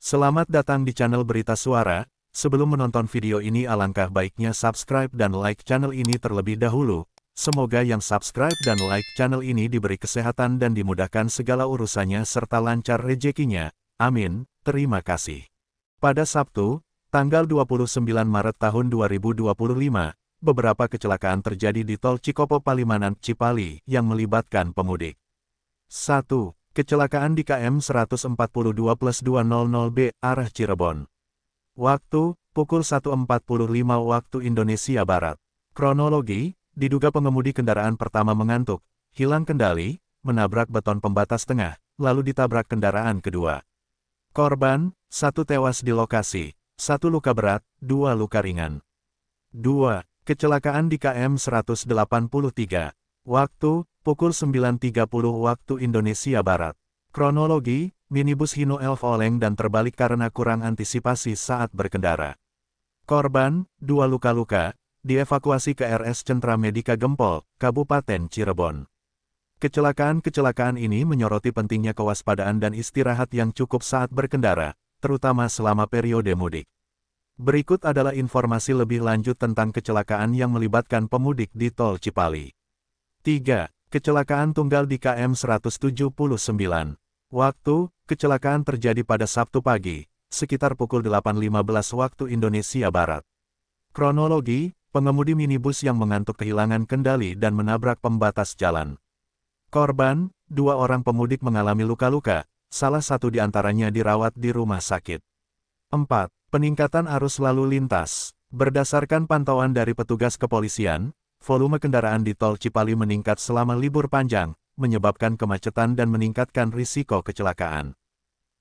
Selamat datang di channel Berita Suara. Sebelum menonton video ini alangkah baiknya subscribe dan like channel ini terlebih dahulu. Semoga yang subscribe dan like channel ini diberi kesehatan dan dimudahkan segala urusannya serta lancar rezekinya. Amin. Terima kasih. Pada Sabtu, tanggal 29 Maret tahun 2025, beberapa kecelakaan terjadi di Tol Cikopo Palimanan Cipali yang melibatkan pemudik. 1. Kecelakaan di KM 142+200B, arah Cirebon. Waktu, pukul 1.45 waktu Indonesia Barat. Kronologi, diduga pengemudi kendaraan pertama mengantuk, hilang kendali, menabrak beton pembatas tengah, lalu ditabrak kendaraan kedua. Korban, 1 tewas di lokasi, 1 luka berat, 2 luka ringan. 2. Kecelakaan di KM 183. Waktu, pukul 9.30 waktu Indonesia Barat. Kronologi, minibus Hino Elf oleng dan terbalik karena kurang antisipasi saat berkendara. Korban, 2 luka-luka, dievakuasi ke RS Centra Medika Gempol, Kabupaten Cirebon. Kecelakaan-kecelakaan ini menyoroti pentingnya kewaspadaan dan istirahat yang cukup saat berkendara, terutama selama periode mudik. Berikut adalah informasi lebih lanjut tentang kecelakaan yang melibatkan pemudik di Tol Cipali. 3. Kecelakaan tunggal di KM 179. Waktu, kecelakaan terjadi pada Sabtu pagi, sekitar pukul 8.15 waktu Indonesia Barat. Kronologi, pengemudi minibus yang mengantuk kehilangan kendali dan menabrak pembatas jalan. Korban, 2 orang pemudik mengalami luka-luka, salah satu di antaranya dirawat di rumah sakit. 4. Peningkatan arus lalu lintas. Berdasarkan pantauan dari petugas kepolisian, volume kendaraan di Tol Cipali meningkat selama libur panjang, menyebabkan kemacetan dan meningkatkan risiko kecelakaan.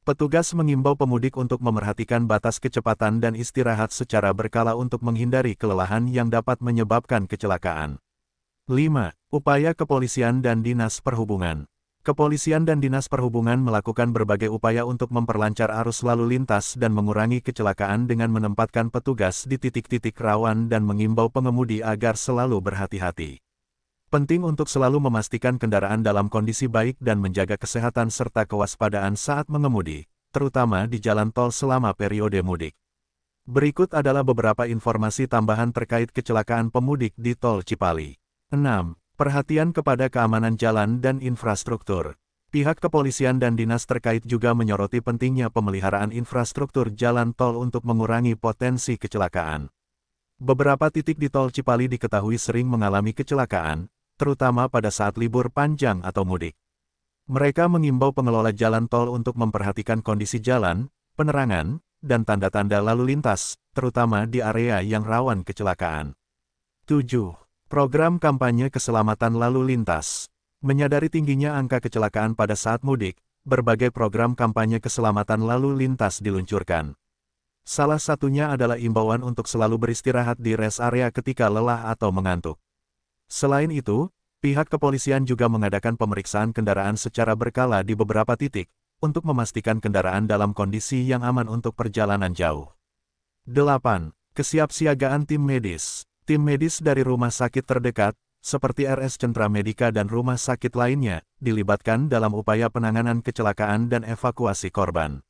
Petugas mengimbau pemudik untuk memerhatikan batas kecepatan dan istirahat secara berkala untuk menghindari kelelahan yang dapat menyebabkan kecelakaan. 5. Upaya Kepolisian dan Dinas Perhubungan. Kepolisian dan Dinas Perhubungan melakukan berbagai upaya untuk memperlancar arus lalu lintas dan mengurangi kecelakaan dengan menempatkan petugas di titik-titik rawan dan mengimbau pengemudi agar selalu berhati-hati. Penting untuk selalu memastikan kendaraan dalam kondisi baik dan menjaga kesehatan serta kewaspadaan saat mengemudi, terutama di jalan tol selama periode mudik. Berikut adalah beberapa informasi tambahan terkait kecelakaan pemudik di Tol Cipali. 6. Perhatian kepada keamanan jalan dan infrastruktur. Pihak kepolisian dan dinas terkait juga menyoroti pentingnya pemeliharaan infrastruktur jalan tol untuk mengurangi potensi kecelakaan. Beberapa titik di Tol Cipali diketahui sering mengalami kecelakaan, terutama pada saat libur panjang atau mudik. Mereka mengimbau pengelola jalan tol untuk memperhatikan kondisi jalan, penerangan, dan tanda-tanda lalu lintas, terutama di area yang rawan kecelakaan. 7. Program kampanye keselamatan lalu lintas. Menyadari tingginya angka kecelakaan pada saat mudik, berbagai program kampanye keselamatan lalu lintas diluncurkan. Salah satunya adalah imbauan untuk selalu beristirahat di rest area ketika lelah atau mengantuk. Selain itu, pihak kepolisian juga mengadakan pemeriksaan kendaraan secara berkala di beberapa titik, untuk memastikan kendaraan dalam kondisi yang aman untuk perjalanan jauh. 8. Kesiapsiagaan tim medis. Tim medis dari rumah sakit terdekat, seperti RS Centra Medika dan rumah sakit lainnya, dilibatkan dalam upaya penanganan kecelakaan dan evakuasi korban.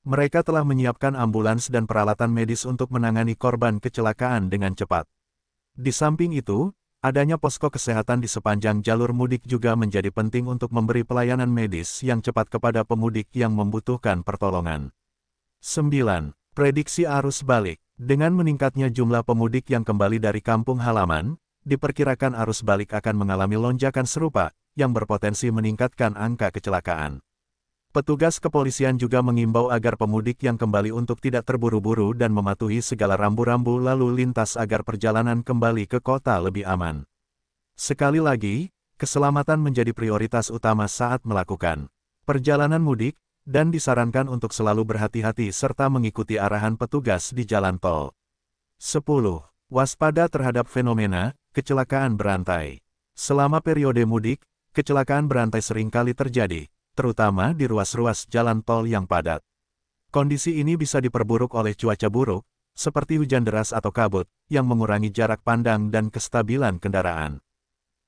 Mereka telah menyiapkan ambulans dan peralatan medis untuk menangani korban kecelakaan dengan cepat. Di samping itu, adanya posko kesehatan di sepanjang jalur mudik juga menjadi penting untuk memberi pelayanan medis yang cepat kepada pemudik yang membutuhkan pertolongan. 9. Prediksi arus balik. Dengan meningkatnya jumlah pemudik yang kembali dari kampung halaman, diperkirakan arus balik akan mengalami lonjakan serupa, yang berpotensi meningkatkan angka kecelakaan. Petugas kepolisian juga mengimbau agar pemudik yang kembali untuk tidak terburu-buru dan mematuhi segala rambu-rambu lalu lintas agar perjalanan kembali ke kota lebih aman. Sekali lagi, keselamatan menjadi prioritas utama saat melakukan perjalanan mudik, dan disarankan untuk selalu berhati-hati serta mengikuti arahan petugas di jalan tol. 10. Waspada terhadap fenomena kecelakaan berantai. Selama periode mudik, kecelakaan berantai seringkali terjadi, terutama di ruas-ruas jalan tol yang padat. Kondisi ini bisa diperburuk oleh cuaca buruk, seperti hujan deras atau kabut, yang mengurangi jarak pandang dan kestabilan kendaraan.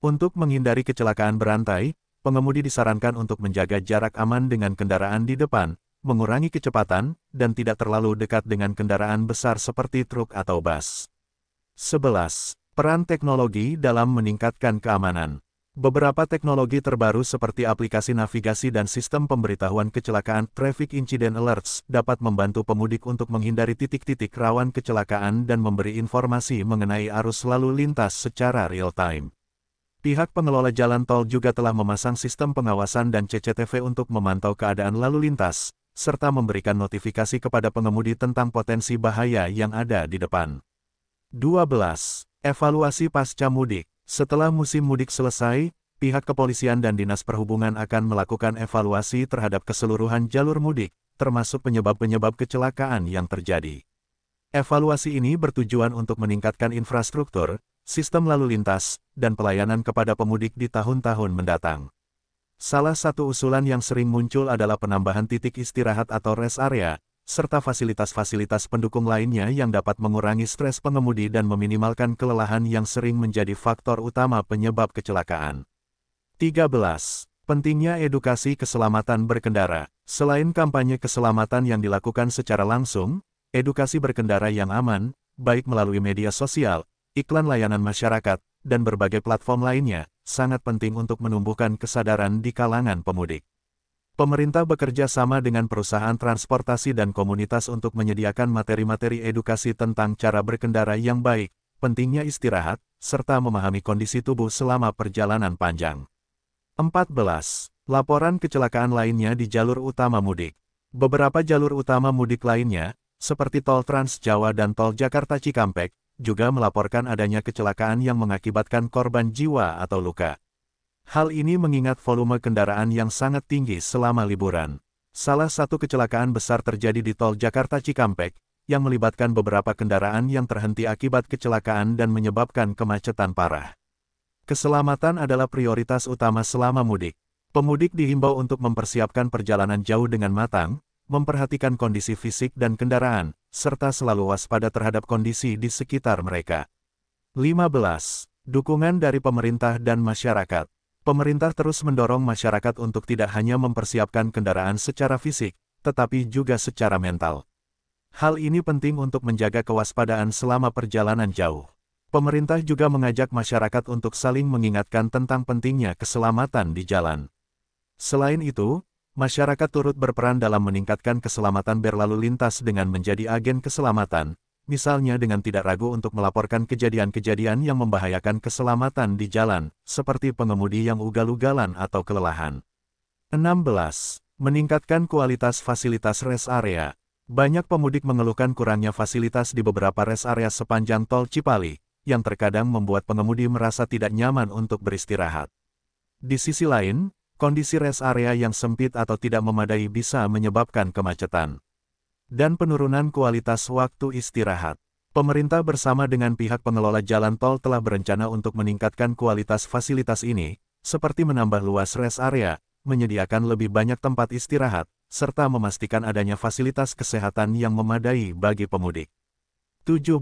Untuk menghindari kecelakaan berantai, pengemudi disarankan untuk menjaga jarak aman dengan kendaraan di depan, mengurangi kecepatan, dan tidak terlalu dekat dengan kendaraan besar seperti truk atau bus. 11. Peran teknologi dalam meningkatkan keamanan. Beberapa teknologi terbaru seperti aplikasi navigasi dan sistem pemberitahuan kecelakaan Traffic Incident Alerts dapat membantu pemudik untuk menghindari titik-titik rawan kecelakaan dan memberi informasi mengenai arus lalu lintas secara real-time. Pihak pengelola jalan tol juga telah memasang sistem pengawasan dan CCTV untuk memantau keadaan lalu lintas, serta memberikan notifikasi kepada pengemudi tentang potensi bahaya yang ada di depan. 12. Evaluasi pasca mudik. Setelah musim mudik selesai, pihak kepolisian dan dinas perhubungan akan melakukan evaluasi terhadap keseluruhan jalur mudik, termasuk penyebab-penyebab kecelakaan yang terjadi. Evaluasi ini bertujuan untuk meningkatkan infrastruktur, sistem lalu lintas, dan pelayanan kepada pemudik di tahun-tahun mendatang. Salah satu usulan yang sering muncul adalah penambahan titik istirahat atau rest area, serta fasilitas-fasilitas pendukung lainnya yang dapat mengurangi stres pengemudi dan meminimalkan kelelahan yang sering menjadi faktor utama penyebab kecelakaan. 13. Pentingnya edukasi keselamatan berkendara. Selain kampanye keselamatan yang dilakukan secara langsung, edukasi berkendara yang aman, baik melalui media sosial, iklan layanan masyarakat, dan berbagai platform lainnya, sangat penting untuk menumbuhkan kesadaran di kalangan pemudik. Pemerintah bekerja sama dengan perusahaan transportasi dan komunitas untuk menyediakan materi-materi edukasi tentang cara berkendara yang baik, pentingnya istirahat, serta memahami kondisi tubuh selama perjalanan panjang. 14. Laporan kecelakaan lainnya di jalur utama mudik. Beberapa jalur utama mudik lainnya, seperti tol Trans Jawa dan tol Jakarta Cikampek, juga melaporkan adanya kecelakaan yang mengakibatkan korban jiwa atau luka. Hal ini mengingat volume kendaraan yang sangat tinggi selama liburan. Salah satu kecelakaan besar terjadi di tol Jakarta Cikampek, yang melibatkan beberapa kendaraan yang terhenti akibat kecelakaan dan menyebabkan kemacetan parah. Keselamatan adalah prioritas utama selama mudik. Pemudik dihimbau untuk mempersiapkan perjalanan jauh dengan matang, memperhatikan kondisi fisik dan kendaraan, serta selalu waspada terhadap kondisi di sekitar mereka. 15. Dukungan dari pemerintah dan masyarakat. Pemerintah terus mendorong masyarakat untuk tidak hanya mempersiapkan kendaraan secara fisik, tetapi juga secara mental. Hal ini penting untuk menjaga kewaspadaan selama perjalanan jauh. Pemerintah juga mengajak masyarakat untuk saling mengingatkan tentang pentingnya keselamatan di jalan. Selain itu, masyarakat turut berperan dalam meningkatkan keselamatan berlalu lintas dengan menjadi agen keselamatan, misalnya dengan tidak ragu untuk melaporkan kejadian-kejadian yang membahayakan keselamatan di jalan, seperti pengemudi yang ugal-ugalan atau kelelahan. 16. Meningkatkan kualitas fasilitas rest area. Banyak pemudik mengeluhkan kurangnya fasilitas di beberapa rest area sepanjang tol Cipali, yang terkadang membuat pengemudi merasa tidak nyaman untuk beristirahat. Di sisi lain, kondisi rest area yang sempit atau tidak memadai bisa menyebabkan kemacetan dan penurunan kualitas waktu istirahat. Pemerintah bersama dengan pihak pengelola jalan tol telah berencana untuk meningkatkan kualitas fasilitas ini, seperti menambah luas rest area, menyediakan lebih banyak tempat istirahat, serta memastikan adanya fasilitas kesehatan yang memadai bagi pemudik. 17.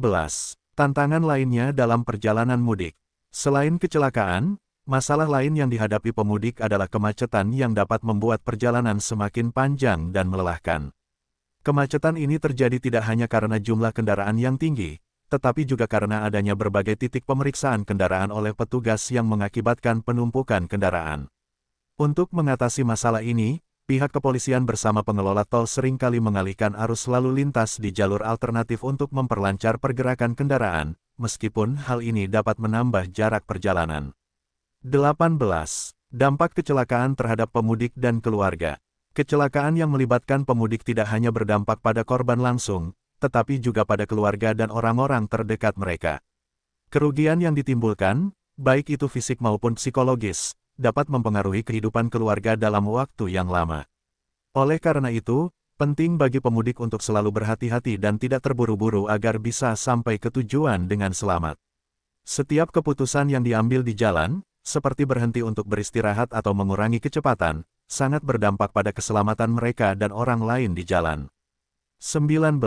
Tantangan lainnya dalam perjalanan mudik. Selain kecelakaan, masalah lain yang dihadapi pemudik adalah kemacetan yang dapat membuat perjalanan semakin panjang dan melelahkan. Kemacetan ini terjadi tidak hanya karena jumlah kendaraan yang tinggi, tetapi juga karena adanya berbagai titik pemeriksaan kendaraan oleh petugas yang mengakibatkan penumpukan kendaraan. Untuk mengatasi masalah ini, pihak kepolisian bersama pengelola tol seringkali mengalihkan arus lalu lintas di jalur alternatif untuk memperlancar pergerakan kendaraan, meskipun hal ini dapat menambah jarak perjalanan. 18. Dampak kecelakaan terhadap pemudik dan keluarga. Kecelakaan yang melibatkan pemudik tidak hanya berdampak pada korban langsung, tetapi juga pada keluarga dan orang-orang terdekat mereka. Kerugian yang ditimbulkan, baik itu fisik maupun psikologis, dapat mempengaruhi kehidupan keluarga dalam waktu yang lama. Oleh karena itu, penting bagi pemudik untuk selalu berhati-hati dan tidak terburu-buru agar bisa sampai ke tujuan dengan selamat. Setiap keputusan yang diambil di jalan, seperti berhenti untuk beristirahat atau mengurangi kecepatan, sangat berdampak pada keselamatan mereka dan orang lain di jalan. 19.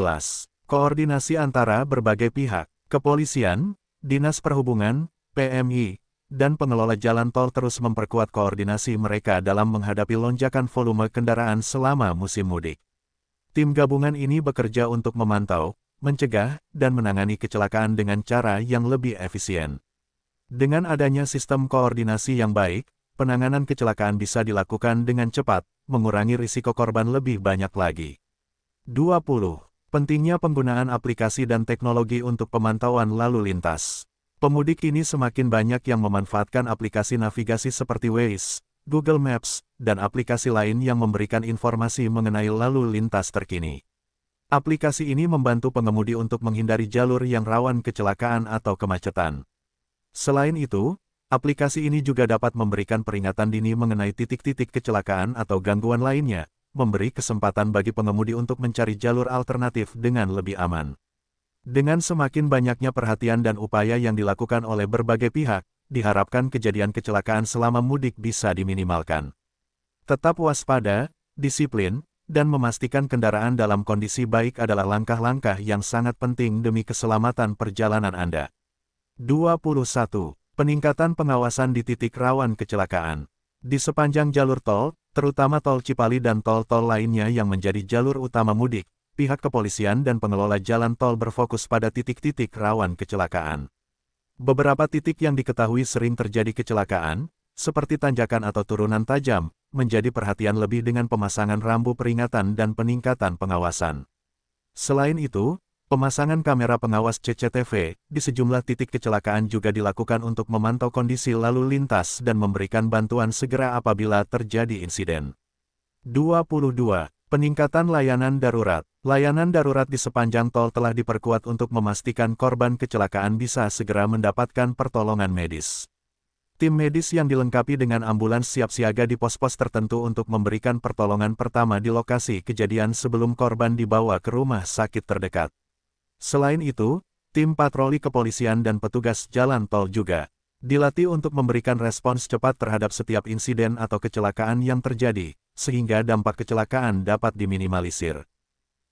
Koordinasi antara berbagai pihak. Kepolisian, Dinas Perhubungan, PMI, dan pengelola jalan tol terus memperkuat koordinasi mereka dalam menghadapi lonjakan volume kendaraan selama musim mudik. Tim gabungan ini bekerja untuk memantau, mencegah, dan menangani kecelakaan dengan cara yang lebih efisien. Dengan adanya sistem koordinasi yang baik, penanganan kecelakaan bisa dilakukan dengan cepat, mengurangi risiko korban lebih banyak lagi. 20. Pentingnya penggunaan aplikasi dan teknologi untuk pemantauan lalu lintas. Pemudik kini semakin banyak yang memanfaatkan aplikasi navigasi seperti Waze, Google Maps, dan aplikasi lain yang memberikan informasi mengenai lalu lintas terkini. Aplikasi ini membantu pengemudi untuk menghindari jalur yang rawan kecelakaan atau kemacetan. Selain itu, aplikasi ini juga dapat memberikan peringatan dini mengenai titik-titik kecelakaan atau gangguan lainnya, memberi kesempatan bagi pengemudi untuk mencari jalur alternatif dengan lebih aman. Dengan semakin banyaknya perhatian dan upaya yang dilakukan oleh berbagai pihak, diharapkan kejadian kecelakaan selama mudik bisa diminimalkan. Tetap waspada, disiplin, dan memastikan kendaraan dalam kondisi baik adalah langkah-langkah yang sangat penting demi keselamatan perjalanan Anda. 21. Peningkatan pengawasan di titik rawan kecelakaan. Di sepanjang jalur tol, terutama tol Cipali dan tol-tol lainnya yang menjadi jalur utama mudik, pihak kepolisian dan pengelola jalan tol berfokus pada titik-titik rawan kecelakaan. Beberapa titik yang diketahui sering terjadi kecelakaan, seperti tanjakan atau turunan tajam, menjadi perhatian lebih dengan pemasangan rambu peringatan dan peningkatan pengawasan. Selain itu, pemasangan kamera pengawas CCTV di sejumlah titik kecelakaan juga dilakukan untuk memantau kondisi lalu lintas dan memberikan bantuan segera apabila terjadi insiden. 22. Peningkatan layanan darurat. Layanan darurat di sepanjang tol telah diperkuat untuk memastikan korban kecelakaan bisa segera mendapatkan pertolongan medis. Tim medis yang dilengkapi dengan ambulans siap siaga di pos-pos tertentu untuk memberikan pertolongan pertama di lokasi kejadian sebelum korban dibawa ke rumah sakit terdekat. Selain itu, tim patroli kepolisian dan petugas jalan tol juga dilatih untuk memberikan respons cepat terhadap setiap insiden atau kecelakaan yang terjadi, sehingga dampak kecelakaan dapat diminimalisir.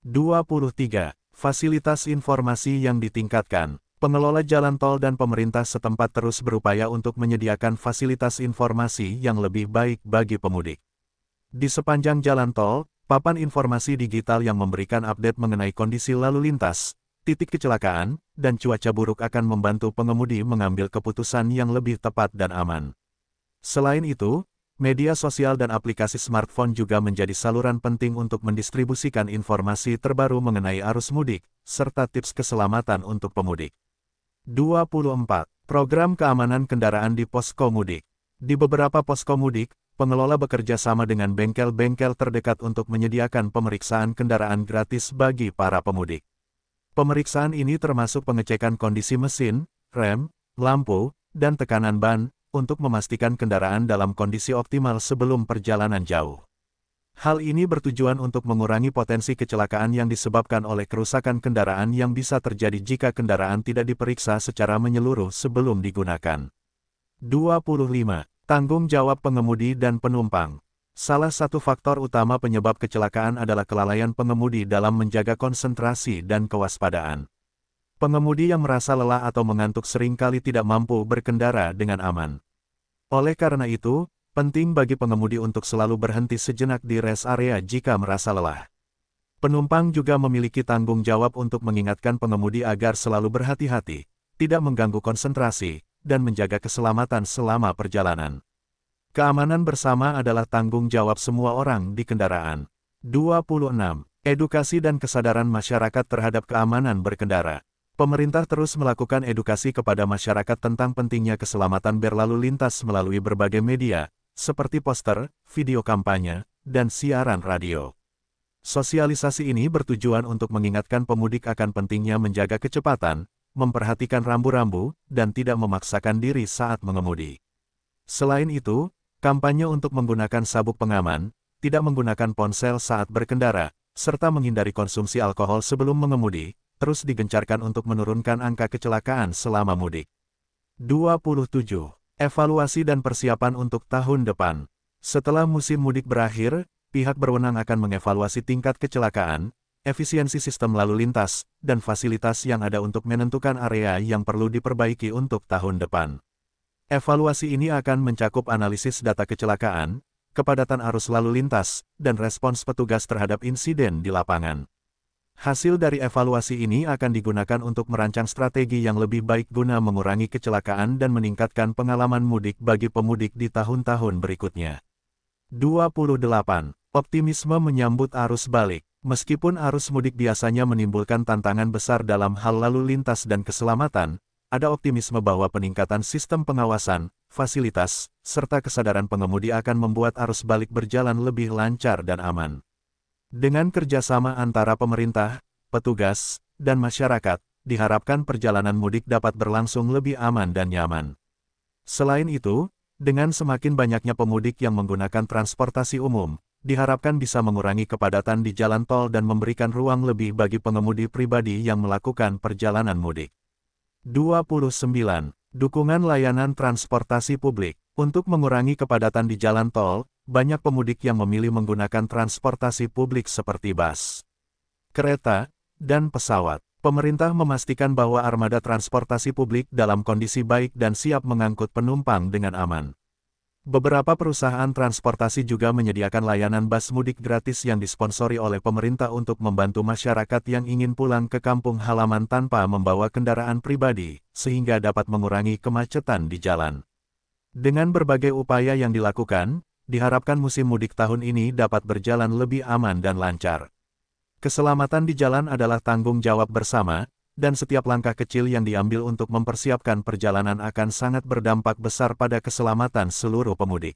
23. Fasilitas informasi yang ditingkatkan. Pengelola jalan tol dan pemerintah setempat terus berupaya untuk menyediakan fasilitas informasi yang lebih baik bagi pemudik. Di sepanjang jalan tol, papan informasi digital yang memberikan update mengenai kondisi lalu lintas, titik kecelakaan, dan cuaca buruk akan membantu pengemudi mengambil keputusan yang lebih tepat dan aman. Selain itu, media sosial dan aplikasi smartphone juga menjadi saluran penting untuk mendistribusikan informasi terbaru mengenai arus mudik, serta tips keselamatan untuk pemudik. 24. Program keamanan kendaraan di posko mudik. Di beberapa posko mudik, pengelola bekerja sama dengan bengkel-bengkel terdekat untuk menyediakan pemeriksaan kendaraan gratis bagi para pemudik. Pemeriksaan ini termasuk pengecekan kondisi mesin, rem, lampu, dan tekanan ban, untuk memastikan kendaraan dalam kondisi optimal sebelum perjalanan jauh. Hal ini bertujuan untuk mengurangi potensi kecelakaan yang disebabkan oleh kerusakan kendaraan yang bisa terjadi jika kendaraan tidak diperiksa secara menyeluruh sebelum digunakan. 25. Tanggung jawab pengemudi dan penumpang. Salah satu faktor utama penyebab kecelakaan adalah kelalaian pengemudi dalam menjaga konsentrasi dan kewaspadaan. Pengemudi yang merasa lelah atau mengantuk seringkali tidak mampu berkendara dengan aman. Oleh karena itu, penting bagi pengemudi untuk selalu berhenti sejenak di rest area jika merasa lelah. Penumpang juga memiliki tanggung jawab untuk mengingatkan pengemudi agar selalu berhati-hati, tidak mengganggu konsentrasi, dan menjaga keselamatan selama perjalanan. Keamanan bersama adalah tanggung jawab semua orang di kendaraan. 26. Edukasi dan kesadaran masyarakat terhadap keamanan berkendara. Pemerintah terus melakukan edukasi kepada masyarakat tentang pentingnya keselamatan berlalu lintas melalui berbagai media, seperti poster, video kampanye, dan siaran radio. Sosialisasi ini bertujuan untuk mengingatkan pemudik akan pentingnya menjaga kecepatan, memperhatikan rambu-rambu, dan tidak memaksakan diri saat mengemudi. Selain itu, kampanye untuk menggunakan sabuk pengaman, tidak menggunakan ponsel saat berkendara, serta menghindari konsumsi alkohol sebelum mengemudi, terus digencarkan untuk menurunkan angka kecelakaan selama mudik. 27. Evaluasi dan persiapan untuk tahun depan. Setelah musim mudik berakhir, pihak berwenang akan mengevaluasi tingkat kecelakaan, efisiensi sistem lalu lintas, dan fasilitas yang ada untuk menentukan area yang perlu diperbaiki untuk tahun depan. Evaluasi ini akan mencakup analisis data kecelakaan, kepadatan arus lalu lintas, dan respons petugas terhadap insiden di lapangan. Hasil dari evaluasi ini akan digunakan untuk merancang strategi yang lebih baik guna mengurangi kecelakaan dan meningkatkan pengalaman mudik bagi pemudik di tahun-tahun berikutnya. 28. Optimisme menyambut arus balik. Meskipun arus mudik biasanya menimbulkan tantangan besar dalam hal lalu lintas dan keselamatan, ada optimisme bahwa peningkatan sistem pengawasan, fasilitas, serta kesadaran pengemudi akan membuat arus balik berjalan lebih lancar dan aman. Dengan kerjasama antara pemerintah, petugas, dan masyarakat, diharapkan perjalanan mudik dapat berlangsung lebih aman dan nyaman. Selain itu, dengan semakin banyaknya pemudik yang menggunakan transportasi umum, diharapkan bisa mengurangi kepadatan di jalan tol dan memberikan ruang lebih bagi pengemudi pribadi yang melakukan perjalanan mudik. 29. Dukungan layanan transportasi publik. Untuk mengurangi kepadatan di jalan tol, banyak pemudik yang memilih menggunakan transportasi publik seperti bus, kereta, dan pesawat. Pemerintah memastikan bahwa armada transportasi publik dalam kondisi baik dan siap mengangkut penumpang dengan aman. Beberapa perusahaan transportasi juga menyediakan layanan bus mudik gratis yang disponsori oleh pemerintah untuk membantu masyarakat yang ingin pulang ke kampung halaman tanpa membawa kendaraan pribadi, sehingga dapat mengurangi kemacetan di jalan. Dengan berbagai upaya yang dilakukan, diharapkan musim mudik tahun ini dapat berjalan lebih aman dan lancar. Keselamatan di jalan adalah tanggung jawab bersama, dan setiap langkah kecil yang diambil untuk mempersiapkan perjalanan akan sangat berdampak besar pada keselamatan seluruh pemudik.